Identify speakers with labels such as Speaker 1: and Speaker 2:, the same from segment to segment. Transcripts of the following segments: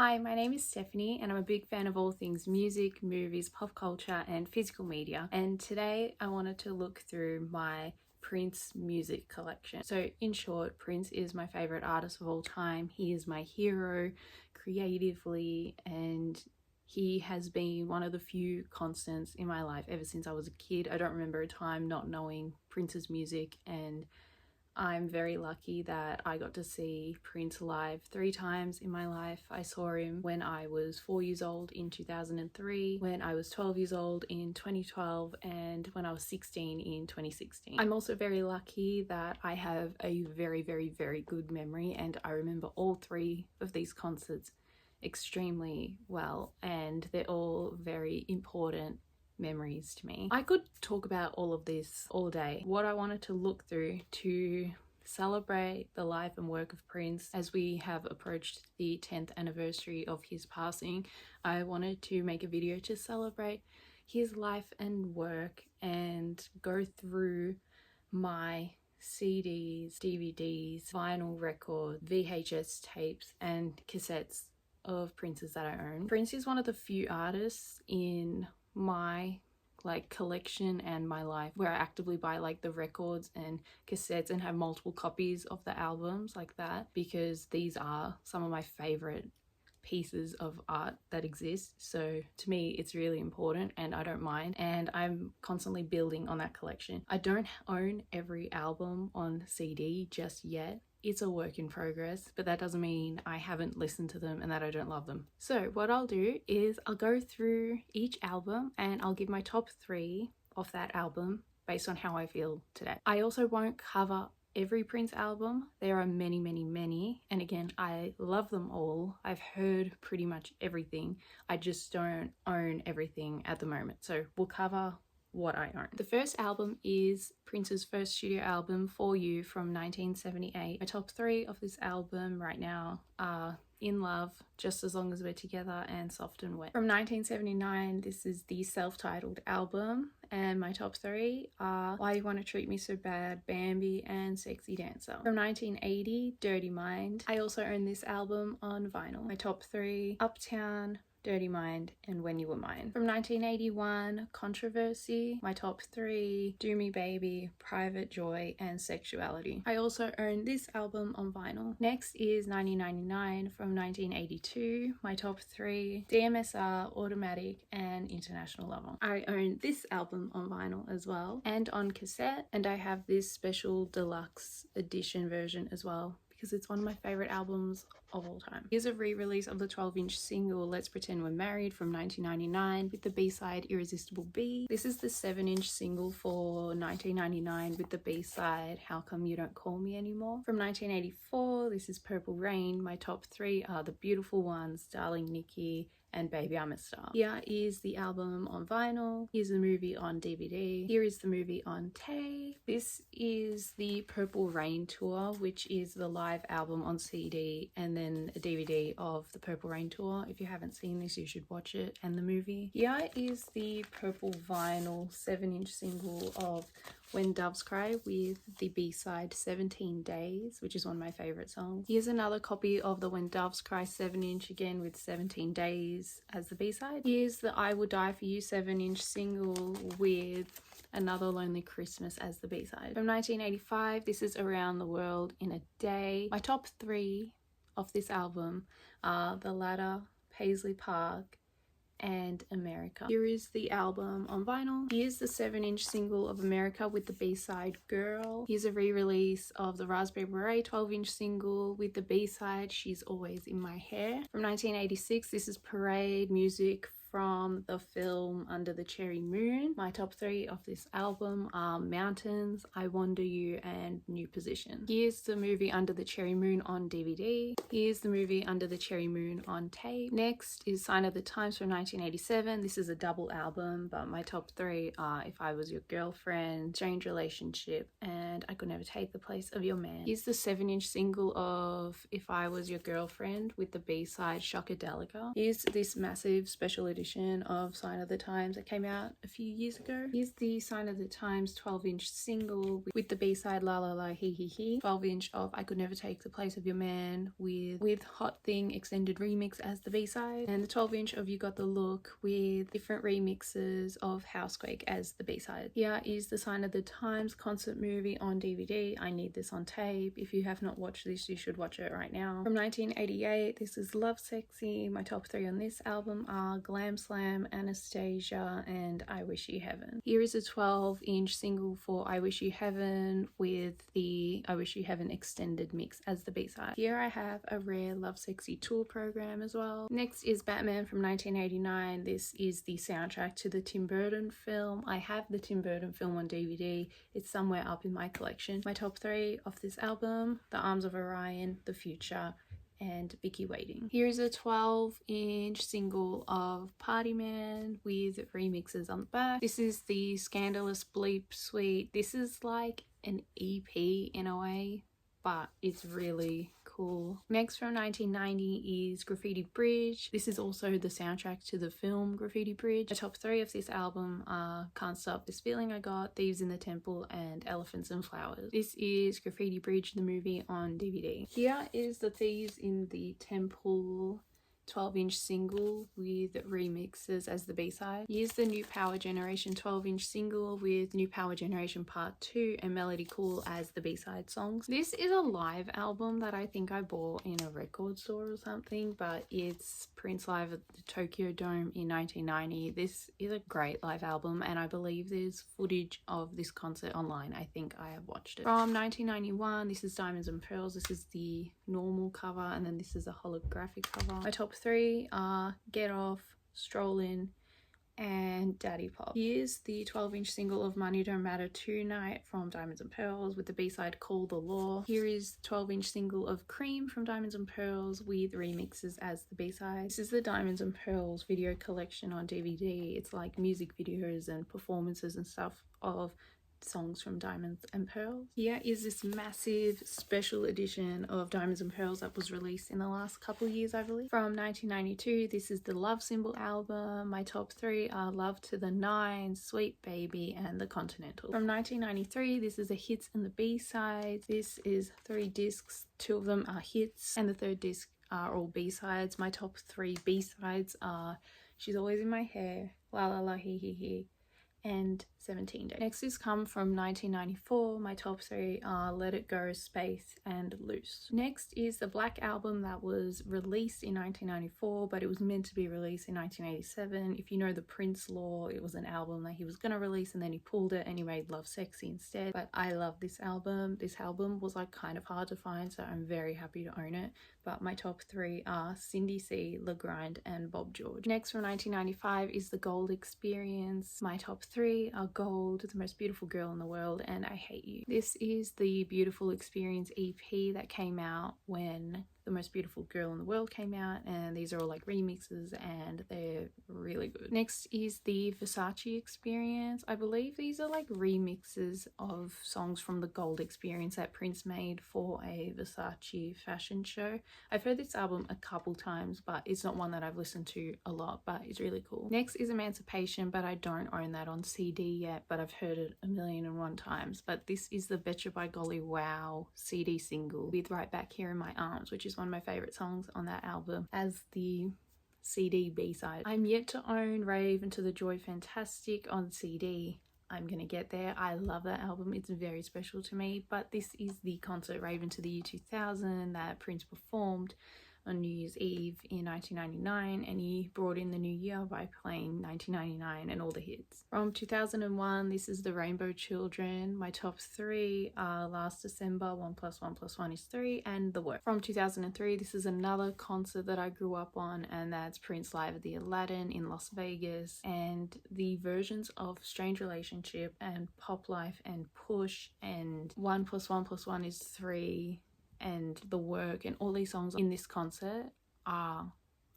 Speaker 1: Hi, my name is Stephanie and I'm a big fan of all things music, movies, pop culture and physical media. And today I wanted to look through my Prince music collection. So in short, Prince is my favorite artist of all time. He is my hero creatively and he has been one of the few constants in my life ever since I was a kid. I don't remember a time not knowing Prince's music, and I'm very lucky that I got to see Prince live 3 times in my life. I saw him when I was 4 years old in 2003, when I was 12 years old in 2012, and when I was 16 in 2016. I'm also very lucky that I have a very good memory, and I remember all 3 of these concerts extremely well, and they're all very important memories to me. I could talk about all of this all day. What I wanted to look through to celebrate the life and work of Prince as we have approached the 10th anniversary of his passing, I wanted to make a video to celebrate his life and work and go through my CDs, DVDs, vinyl records, VHS tapes and cassettes of Prince's that I own. Prince is one of the few artists in my collection and my life where I actively buy the records and cassettes and have multiple copies of the albums like that, because these are some of my favorite pieces of art that exist. So to me it's really important and I don't mind, and I'm constantly building on that collection. I don't own every album on CD just yet. It's a work in progress, but that doesn't mean I haven't listened to them and that I don't love them. So what I'll do is I'll go through each album and I'll give my top 3 of that album based on how I feel today. I also won't cover every Prince album. There are many, and again, I love them all. I've heard pretty much everything. I just don't own everything at the moment. So we'll cover what I own. The first album is Prince's first studio album, For You, from 1978. My top 3 of this album right now are In Love, Just As Long As We're Together, and Soft and Wet. From 1979, this is the self-titled album, and my top 3 are Why You Want to Treat Me So Bad, Bambi, and Sexy Dancer. From 1980, Dirty Mind. I also own this album on vinyl. My top 3, Uptown, Dirty Mind, and When You Were Mine. From 1981, Controversy. My top 3, Do Me Baby, Private Joy, and Sexuality. I also own this album on vinyl. Next is 1999 from 1982. My top 3, DMSR, Automatic, and International Lover. I own this album on vinyl as well and on cassette, and I have this special deluxe edition version as well, because it's one of my favorite albums of all time. Here's a re-release of the 12-inch single Let's Pretend We're Married from 1999 with the B-side Irresistible B. This is the 7-inch single for 1999 with the B-side How Come You Don't Call Me Anymore. From 1984, this is Purple Rain. My top 3 are The Beautiful Ones, Darling Nikki, and Baby I'm a Star. Here is the album on vinyl. Here's the movie on DVD. Here is the movie on tape. This is the Purple Rain tour, which is the live album on CD and then a DVD of the Purple Rain tour. If you haven't seen this, you should watch it, and the movie. Here is the purple vinyl 7-inch single of When Doves Cry with the B-side 17 Days, which is one of my favorite songs. Here's another copy of the When Doves Cry 7-inch, again with 17 Days as the B-side. Here's the I Will Die For You 7-inch single with Another Lonely Christmas as the B-side. From 1985, this is Around the World in a Day. My top 3 of this album are The Ladder, Paisley Park, and America. Here is the album on vinyl. Here's the 7-inch single of America with the B-side Girl. Here's a re-release of the Raspberry Beret 12-inch single with the B-side She's Always in My Hair. From 1986, this is Parade music from the film Under the Cherry Moon. My top 3 of this album are Mountains, I Wonder You, and New Position. Here's the movie Under the Cherry Moon on DVD. Here's the movie Under the Cherry Moon on tape. Next is Sign of the Times from 1987. This is a double album, but my top 3 are If I Was Your Girlfriend, Strange Relationship, and I Could Never Take the Place of Your Man. Here's the 7-inch single of If I Was Your Girlfriend with the B-side Shockadelica. Here's this massive special edition edition of Sign of the Times that came out a few years ago. Here's the Sign of the Times 12-inch single with the B-side La La La He He He, 12-inch of I Could Never Take the Place of Your Man with Hot Thing extended remix as the B-side, and the 12-inch of You Got the Look with different remixes of Housequake as the B-side. Here is the Sign of the Times concert movie on DVD. I need this on tape. If you have not watched this, you should watch it right now. From 1988, this is Love Sexy. My top 3 on this album are Glam Slam, Anastasia, and I Wish You Heaven. Here is a 12-inch single for I Wish You Heaven with the I Wish You Heaven extended mix as the B-side. Here I have a rare Love Sexy tour program as well. Next is Batman from 1989. This is the soundtrack to the Tim Burton film. I have the Tim Burton film on DVD. It's somewhere up in my collection. My top 3 of this album: The Arms of Orion, The Future, and Vicky Waiting. Here is a 12-inch single of Party Man with remixes on the back. This is the Scandalous Bleep Suite. This is like an EP in a way, but it's really cool. Next from 1990 is Graffiti Bridge. This is also the soundtrack to the film Graffiti Bridge. The top 3 of this album are Can't Stop This Feeling I Got, Thieves in the Temple, and Elephants and Flowers. This is Graffiti Bridge, the movie, on DVD. Here is the Thieves in the Temple 12-inch single with remixes as the B-side. Here's the New Power Generation 12-inch single with New Power Generation Part 2 and Melody Cool as the B-side songs. This is a live album that I think I bought in a record store or something, but it's Prince live at the Tokyo Dome in 1990. This is a great live album, and I believe there's footage of this concert online. I think I have watched it. From 1991, this is Diamonds and Pearls. This is the normal cover, and then this is a holographic cover. My top 3 are Get Off, Strollin', and Daddy Pop. Here's the 12-inch single of Money Don't Matter Tonight from Diamonds and Pearls with the B-side Call the Law. Here is the 12-inch single of Cream from Diamonds and Pearls with remixes as the B-side. This is the Diamonds and Pearls video collection on DVD. It's like music videos and performances and stuff of songs from Diamonds and Pearls. Here is this massive special edition of Diamonds and Pearls that was released in the last couple of years, I believe. From 1992, this is the Love Symbol album. My top 3 are Love to the Nine, Sweet Baby, and The Continental. From 1993, this is the hits and the B-sides. This is 3 discs. 2 of them are hits, and the 3rd disc are all B-sides. My top 3 B-sides are She's Always in My Hair, La La La He He He, and 17 Days. Next is come from 1994. My top 3 are Let It Go, Space, and Loose. Next is the Black Album that was released in 1994, but it was meant to be released in 1987. If you know the Prince lore, it was an album that he was going to release and then he pulled it and he made Love Sexy instead. But I love this album. This album was like kind of hard to find, so I'm very happy to own it. But my top 3 are Cindy C, Le Grind, and Bob George. Next from 1995 is The Gold Experience. My top 3 are Gold, The Most Beautiful Girl in the World, and I Hate You. This is the Beautiful Experience EP that came out when The Most Beautiful Girl in the World came out, and these are all like remixes and they're really good. Next is the Versace Experience. I believe these are like remixes of songs from the Gold Experience that Prince made for a Versace fashion show. I've heard this album a couple times, but it's not one that I've listened to a lot, but it's really cool. Next is Emancipation, but I don't own that on CD yet, but I've heard it 1,000,001 times. But this is the Betcha by Golly Wow CD single with Right Back Here in My Arms, which is one of my favorite songs on that album as the CD B-side. I'm yet to own Rave Into the Joy Fantastic on CD. I'm gonna get there. I love that album. It's very special to me, but this is the concert Rave Into the Year 2000 that Prince performed on New Year's Eve in 1999, and he brought in the new year by playing 1999 and all the hits. From 2001, this is the Rainbow Children. My top 3 are Last December, 1 + 1 + 1 is 3, and The Work. From 2003, this is another concert that I grew up on, and that's Prince live at the Aladdin in Las Vegas, and the versions of Strange Relationship and Pop Life and Push and 1 + 1 + 1 is 3 and The Work, and all these songs in this concert are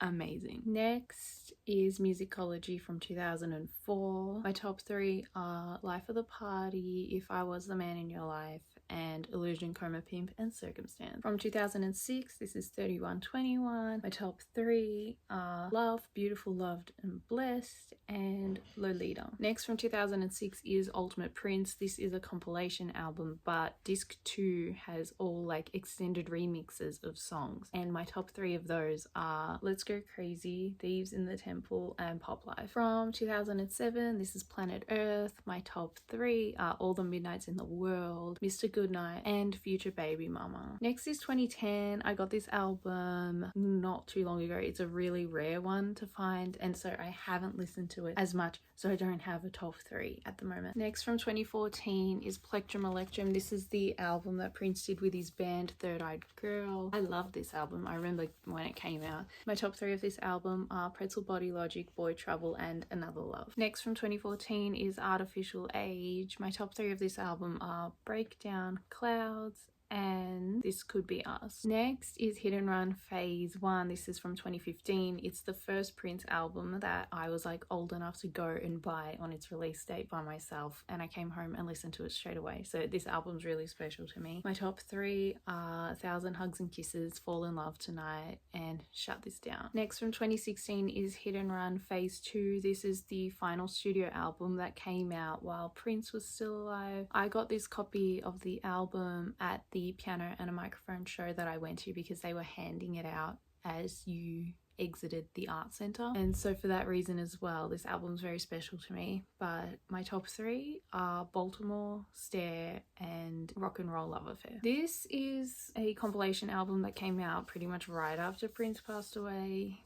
Speaker 1: amazing. Next is Musicology from 2004. My top 3 are Life of the Party, If I Was the Man in Your Life, and Illusion, Coma, Pimp and Circumstance. From 2006, this is 3121. My top 3 are Love, Beautiful, Loved and Blessed and Lolita. Next from 2006 is Ultimate Prince. This is a compilation album, but disc 2 has all like extended remixes of songs, and my top 3 of those are Let's Go Crazy, Thieves in the Temple and Pop Life. From 2007, this is Planet Earth. My top 3 are All the Midnights in the World, Mr. Goodnight and Future Baby Mama. Next is 2010. I got this album not too long ago. It's a really rare one to find, and so I haven't listened to it as much, so I don't have a top 3 at the moment. Next from 2014 is Plectrum Electrum. This is the album that Prince did with his band Third Eyed Girl. I love this album. I remember when it came out. My top 3 of this album are Pretzel Body Logic, Boy Trouble and Another Love. Next from 2014 is Artificial Age. My top 3 of this album are Breakdown, Clouds and This Could Be Us. Next is Hit and Run Phase 1. This is from 2015. It's the first Prince album that I was like old enough to go and buy on its release date by myself, and I came home and listened to it straight away, so this album's really special to me. My top 3 are 1,000 Hugs and Kisses, Fall in Love Tonight and Shut This Down. Next from 2016 is Hit and Run Phase 2. This is the final studio album that came out while Prince was still alive. I got this copy of the album at the piano and a microphone show that I went to because they were handing it out as you exited the art center, and so for that reason as well, this album's very special to me. But my top 3 are Baltimore, Stare and Rock and Roll Love Affair. This is a compilation album that came out pretty much right after Prince passed away.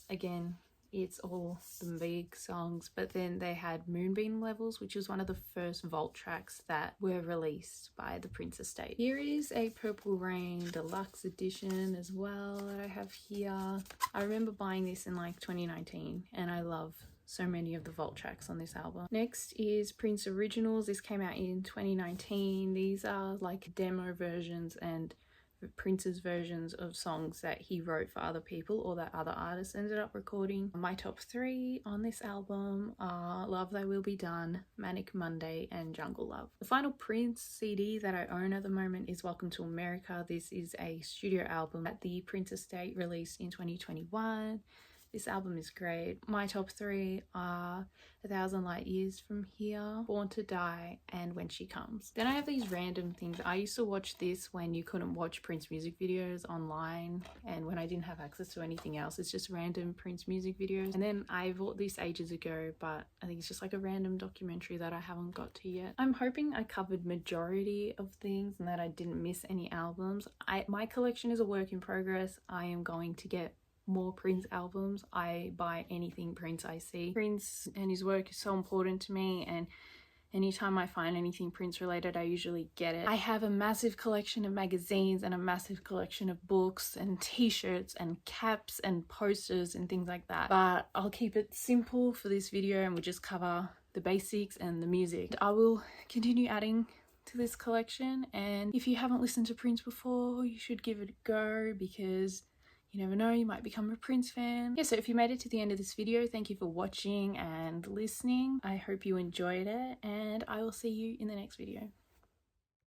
Speaker 1: Again, it's all the big songs, but then they had Moonbeam Levels, which was one of the first vault tracks that were released by the Prince estate. Here is a Purple Rain deluxe edition as well that I have here. I remember buying this in like 2019 and I love so many of the vault tracks on this album. Next is Prince Originals. This came out in 2019. These are like demo versions and Prince's versions of songs that he wrote for other people or that other artists ended up recording. My top 3 on this album are Love Thy Will Be Done, Manic Monday and Jungle Love. The final Prince CD that I own at the moment is Welcome to America. This is a studio album that the Prince estate released in 2021. This album is great. My top 3 are 1,000 Light Years from Here, Born to Die and When She Comes. Then I have these random things. I used to watch this when you couldn't watch Prince music videos online and when I didn't have access to anything else. It's just random Prince music videos. And then I bought this ages ago, but I think it's just like a random documentary that I haven't got to yet. I'm hoping I covered majority of things and that I didn't miss any albums. My collection is a work in progress. I am going to get more Prince albums. I buy anything Prince I see. Prince and his work is so important to me, and anytime I find anything Prince related, I usually get it. I have a massive collection of magazines and a massive collection of books and t-shirts and caps and posters and things like that, but I'll keep it simple for this video and we'll just cover the basics and the music. I will continue adding to this collection, and if you haven't listened to Prince before, you should give it a go because you never know, you might become a Prince fan. Yeah, so if you made it to the end of this video, thank you for watching and listening. I hope you enjoyed it, and I will see you in the next video.